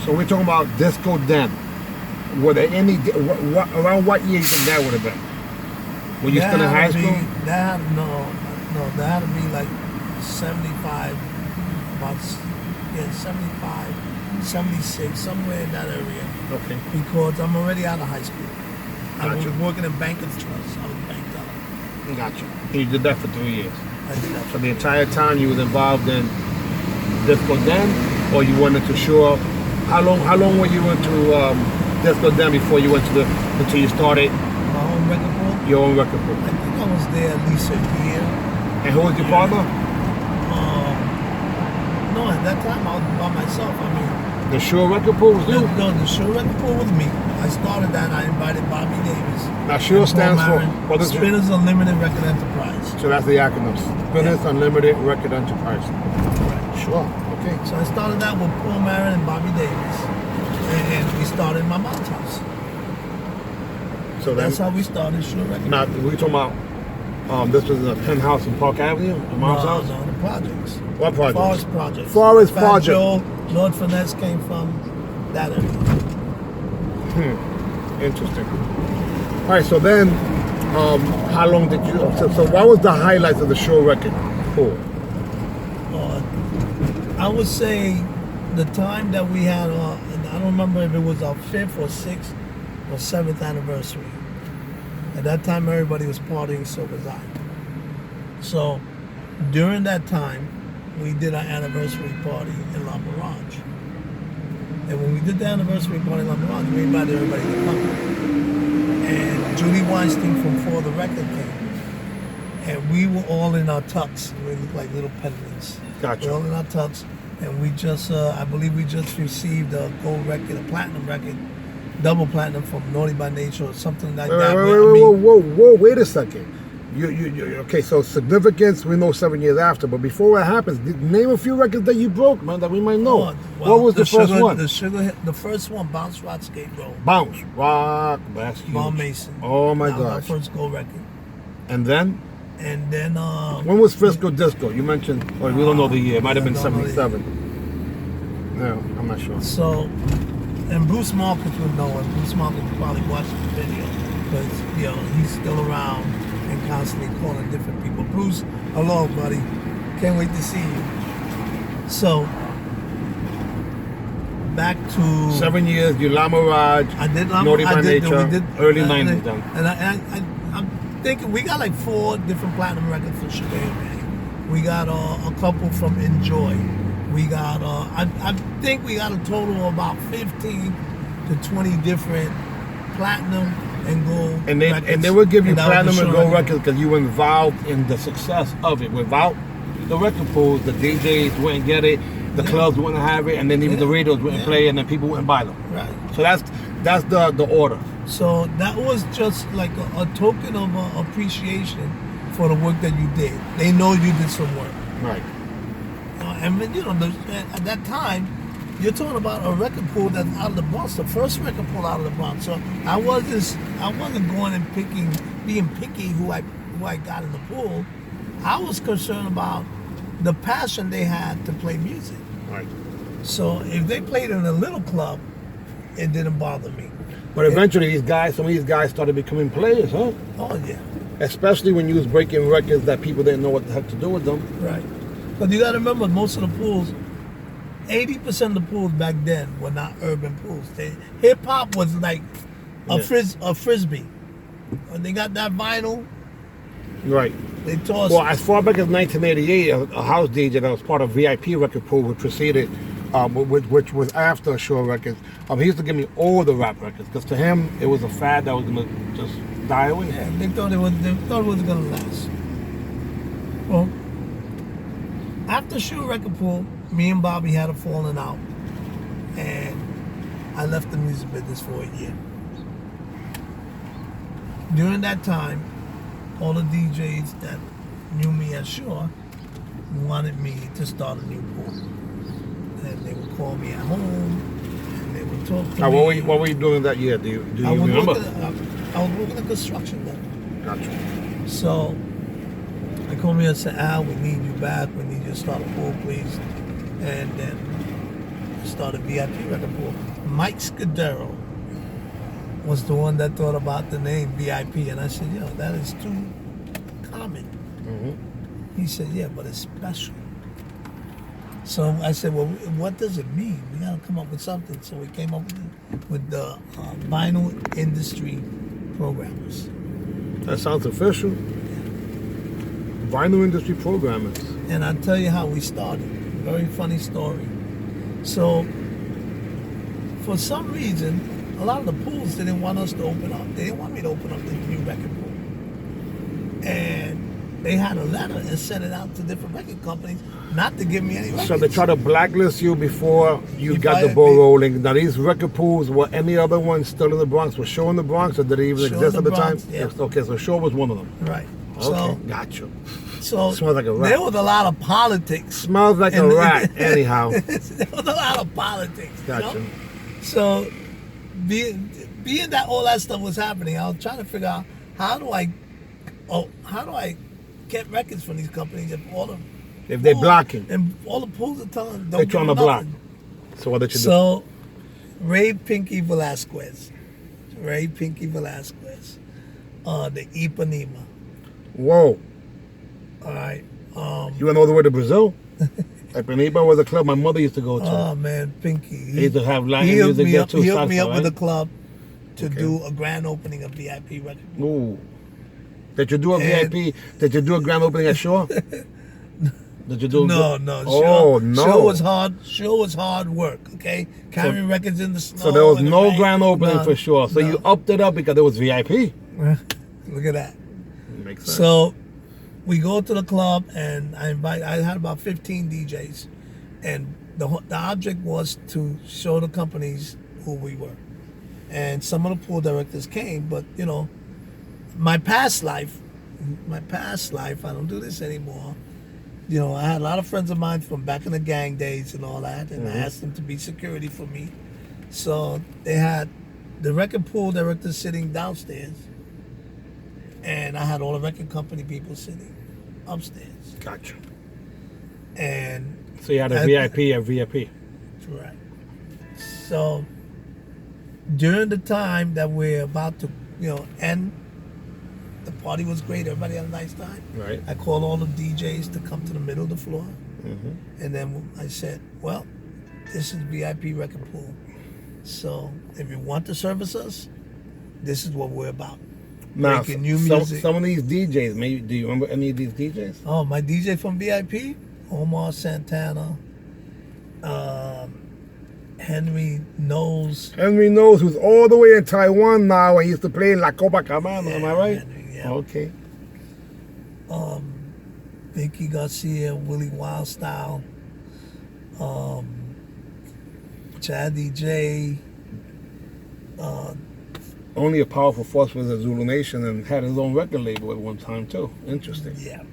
So we're talking about disco then. Were there any, around what year you think that would have been? Were you still in high school? That had to be like 75, about 75, 76, somewhere in that area. Okay. Because I'm already out of high school. I was Gotcha. working in Bankers Trust. I was banked out. Gotcha. You did that for 3 years. I did that. So the entire time you was involved in disco then, or you went into Shore? How long were you into disco then before you went to until you started My own record pool? your own record pool? I think I was there at least a year. And who was your partner? No, at that time I was by myself. I mean, The Shore record pool was you? no, the Shore record pool was me. I started that. I invited Bobby Davis. Now Shore stands for what is it? Spinners Unlimited Record Enterprise. So that's the acronym. Spinners Unlimited Record Enterprise. Right. Sure. Okay. So I started that with Paul Marin and Bobby Davis, and we started in my mom's house. So That's how we started Shore Record. Now we talking about this was in a penthouse in Park Avenue, your mom's house. No, the projects. What project? Forest Projects. Forest Fat Project. Joe, Lord Finesse came from that area. Interesting. All right. So then, how long did you? So what was the highlights of the Shore record pool? I would say the time that we had, and I don't remember if it was our 5th or 6th or 7th anniversary. At that time, everybody was partying, so was I. So during that time, we did our anniversary party in La Mirage. And when we did the anniversary party in La Mirage, we invited everybody to come. And Judy Weinstein from For the Record came. And we were all in our tux. We looked like little penguins. Gotcha. We're all in our tux. And we just, I believe we just received a gold record, a platinum record, double platinum from Naughty by Nature or something like that. Whoa, wait a second. You okay, so significance, we know 7 years after, but before that happens, name a few records that you broke, man, that we might know. Well, what was the first one? The first one, Bounce Rock Skate Roll. Bounce Rock, that's huge. Bob Mason. Oh my That was our gosh. first gold record. And then? And then When was Frisco Disco? You mentioned, or we don't know the year, it might have been I don't know the 77. No, I'm not sure. So, and Bruce Marcus would know it. Bruce Marcus would probably watch the video because, he's still around and constantly calling different people. Bruce, hello, buddy. Can't wait to see you. So, back to 7 years, you La Mirage, I did La Naughty by I did, Nature, we did, early I 90s did, then. And I'm thinking we got like 4 different platinum records for Sugar Man. We got a couple from Enjoy. We got I think we got a total of about 15 to 20 different platinum and gold records. And they would give you And that was platinum the and Sugar gold Man. records because you were involved in the success of it. Without the record pools, the DJs wouldn't get it, the clubs wouldn't have it, and then even the radios wouldn't play it, and then people wouldn't buy them. Right. So that's the order. So that was just like a token of appreciation for the work that you did. They know you did some work. Right. And at that time, you're talking about a record pool that's out of the Bronx, the first record pool out of the Bronx. So I wasn't going and being picky who I got in the pool. I was concerned about the passion they had to play music. Right. So if they played in a little club, it didn't bother me. But eventually, some of these guys started becoming players, huh? Oh yeah. Especially when you was breaking records that people didn't know what the heck to do with them. Right. But you got to remember, most of the pools, 80% of the pools back then were not urban pools. Hip hop was like a frisbee. When they got that vinyl, Right. they tossed. Well, as far back as 1988, a house DJ that was part of VIP record pool, which preceded, which was after Shore Records, he used to give me all the rap records because to him it was a fad that was gonna just die away. Yeah, they thought it was gonna last. Well, after Shore Record Pool, me and Bobby had a falling out, and I left the music business for a year. During that time, all the DJs that knew me at Shore wanted me to start a new pool. And they would call me at home, and they would talk to me. What were you doing that year? Do you remember? I was working at construction then. Gotcha. So they called me and said, Al, we need you back. We need you to start a pool, please. And then started VIP Record Pool. Mike Scudero was the one that thought about the name VIP, and I said, yo, that is too common. He said, yeah, but it's special. So I said, well, what does it mean? We got to come up with something. So we came up with the vinyl industry programmers. That sounds official. Vinyl industry programmers. And I'll tell you how we started. Very funny story. So, for some reason, a lot of the pools didn't want us to open up. They didn't want me to open up the new record pool. And they had a letter and sent it out to different record companies not to give me any records. So they tried to blacklist you before you got the ball rolling. Now these record pools, were any other ones still in the Bronx? Was Shaw in the Bronx, or did it even exist at the Bronx, time? yeah. Okay, so Shaw was one of them. Right. Okay, So, gotcha. So Smells like a rat. there was a lot of politics. Smells like a rat, anyhow. There was a lot of politics. Gotcha. You know? So being that all that stuff was happening, I was trying to figure out how do I get records from these companies If they're blocking. and all the pools are telling them They're don't trying to give them block. nothing. So what did you do? So Ray Pinky Velasquez, the Ipanema. Whoa. All right. You went all the way to Brazil? Ipanema was a club my mother used to go to. Oh man, Pinky. They used to have Latin He hooked music me there up, too. he hooked me salsa, up with a right? club to Okay. do a grand opening of VIP record. Ooh. Did you do a And- VIP? Did you do a grand opening at Shaw? Did you do? No. Oh no. Show was hard work. Okay, carrying records in the snow. So there was and the no rain. grand opening None. for Shaw. So you None. upped it up because it was VIP. Look at that. Makes sense. So we go to the club and I had about 15 DJs, and the object was to show the companies who we were. And some of the pool directors came, but you know, my past life, I don't do this anymore. You know, I had a lot of friends of mine from back in the gang days and all that, and I asked them to be security for me. So they had the record pool directors sitting downstairs, and I had all the record company people sitting upstairs. Gotcha. And So you had a VIP at VIP. right. So during the time that we're about to, end, the party was great. Everybody had a nice time. Right. I called all the DJs to come to the middle of the floor, and then I said, "Well, this is VIP record pool. So if you want to service us, this is what we're about." Now, Making new music. some of these DJs, maybe, do you remember any of these DJs? Oh, my DJ from VIP, Omar Santana, Henry Knows. Henry Knows, who's all the way in Taiwan now and used to play in La Copacabana, am I right? Henry, yeah. Okay. Vicky Garcia, Willie Wildstyle, Chad DJ. Only a Powerful Force was a Zulu Nation and had his own record label at one time too. Interesting. Yeah.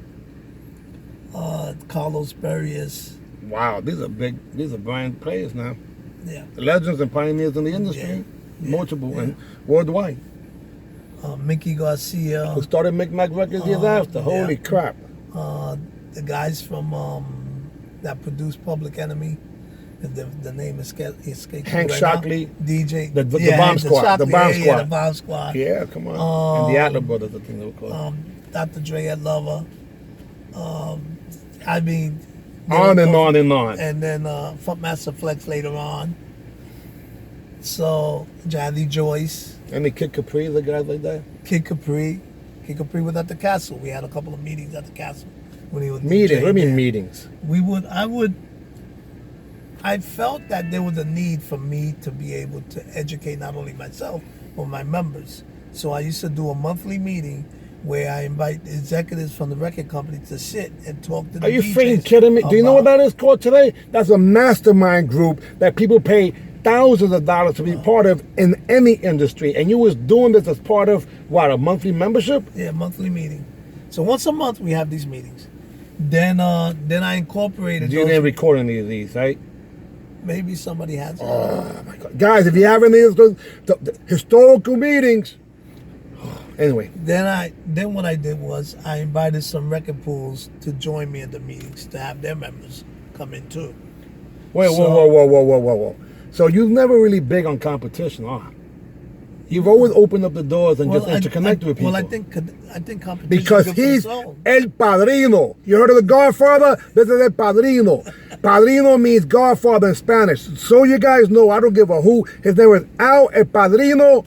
Carlos Berrios. Wow, these are brand players now. Yeah. Legends and pioneers in the industry. Yeah. Multiple and worldwide. Mickey Garcia. Who started Micmac Records years after. Holy crap. The guys from that produced Public Enemy. The name escapes me Hank right Shockley. now. DJ. The Bomb Squad. The Bomb Squad. The Bomb Squad. Yeah, come on. And the Atlas Brothers, I think they were called. Dr. Dre at Lover. I mean. On and on and on. And then Funkmaster Flex later on. So, Jazzy Joyce. Any Kid Capri, the guys like that? Kid Capri. Kid Capri was at the castle. We had a couple of meetings at the castle when he was Meetings? DJing What do you mean there. meetings? I felt that there was a need for me to be able to educate not only myself, but my members. So I used to do a monthly meeting where I invite executives from the record company to sit and talk to the Are you DJs freaking kidding me? Do you know what that is called today? That's a mastermind group that people pay thousands of dollars to be part of in any industry. And you was doing this as part of, what, a monthly membership? Yeah, monthly meeting. So once a month we have these meetings. Then I incorporated You those. didn't record any of these, right? Maybe somebody has. Oh, my God. Guys, if you have any of those the historical meetings. Anyway. Then what I did was I invited some record pools to join me at the meetings to have their members come in too. Wait, whoa. So you've never really big on competition, huh? You've always opened up the doors and just interconnect with people. Well, I think competition because is good he's for the soul. El Padrino. You heard of the Godfather? This is El Padrino. Padrino means Godfather in Spanish. So you guys know, I don't give a who. His name is El Padrino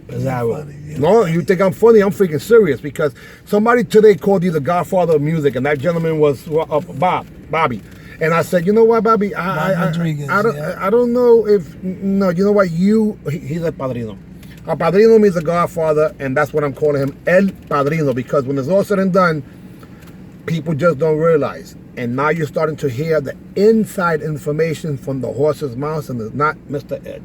Pizarro. No, you think I'm funny? I'm freaking serious because somebody today called you the Godfather of music, and that gentleman was Bobby. And I said, you know what, Bobby? I don't know if no. You know what? He's a Padrino. A Padrino means a Godfather, and that's what I'm calling him, El Padrino. Because when it's all said and done, people just don't realize. And now you're starting to hear the inside information from the horse's mouth, and it's not Mr. Ed.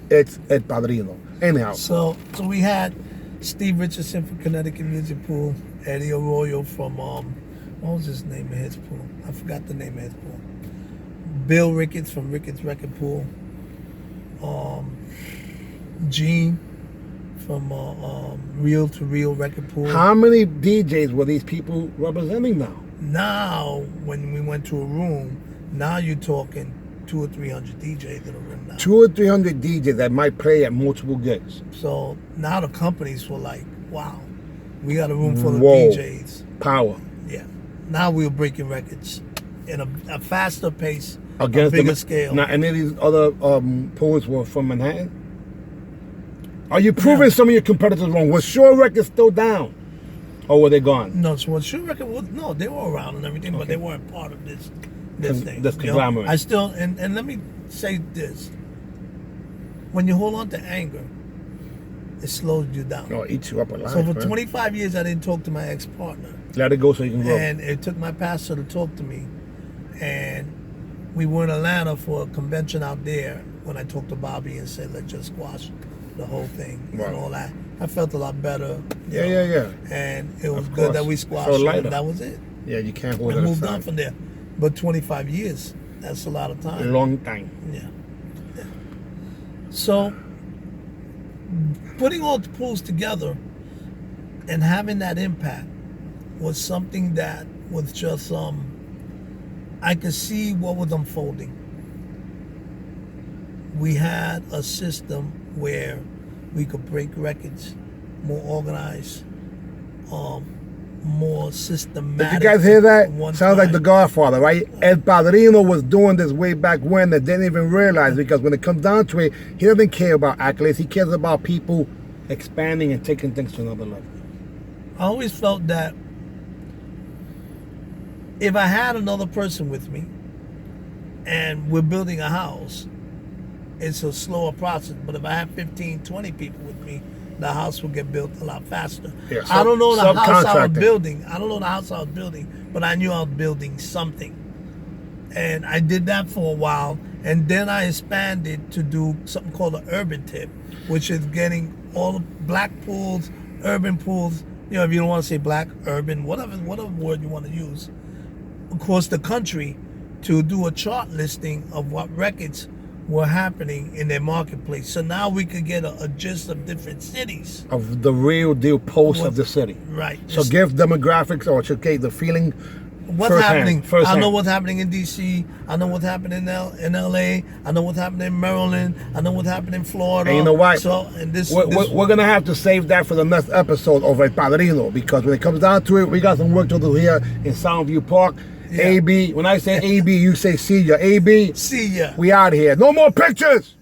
It's El Padrino. Anyhow. So we had Steve Richardson from Connecticut Music Pool, Eddie Arroyo from what was his name of his pool? I forgot the name of his pool. Bill Ricketts from Ricketts Record Pool. Gene from Reel to Reel Record Pool. How many DJs were these people representing now? Now, when we went to a room, now you're talking 200 or 300 DJs in a room now. 200 or 300 DJs that might play at multiple gigs. So now the companies were like, wow, we got a room full of DJs. Power. Yeah. Now we're breaking records in a faster pace, against a bigger scale. Now, any of these other poets were from Manhattan? Are you proving some of your competitors wrong? Was Shore Records still down? Or were they gone? No, so Shore Records was, no, they were around and everything, but they weren't part of this thing. This conglomerate. I still, and let me say this. When you hold on to anger, it slows you down. Oh, it eats you up alive. So for 25 years, I didn't talk to my ex-partner. Let it go so you can grow. And it took my pastor to talk to me. And we were in Atlanta for a convention out there when I talked to Bobby and said, let's just squash the whole thing and all that. I felt a lot better. Yeah. And it was good that we squashed it, and that was it. Yeah, you can't hold it aside. Moved on from there. But 25 years, that's a lot of time. A long time. Yeah. So, putting all the pools together and having that impact was something that was just, I could see what was unfolding. We had a system where we could break records, more organized, more systematic. Did you guys hear that? Sounds like the Godfather, right? El Padrino was doing this way back when that didn't even realize, because when it comes down to it, he doesn't care about accolades. He cares about people expanding and taking things to another level. I always felt that if I had another person with me and we're building a house, it's a slower process. But if I have 15, 20 people with me, the house will get built a lot faster. Yeah, I don't know the house I was building. But I knew I was building something. And I did that for a while. And then I expanded to do something called an urban tip, which is getting all the black pools, urban pools, you know, if you don't want to say black, urban, whatever word you want to use, across the country to do a chart listing of what records were happening in their marketplace. So now we could get a gist of different cities. Of the real deal pulse of the city. Right. So give demographics, or okay, the feeling. What's happening? I know what's happening in D.C. I know what's happening in L.A. I know what's happening in Maryland. I know what's happening in Florida. And you know what? So, we're going to have to save that for the next episode of El Padrino, because when it comes down to it, we got some work to do here in Soundview Park. Yeah. AB, when I say AB, you say see ya. AB, see ya. We out here. No more pictures.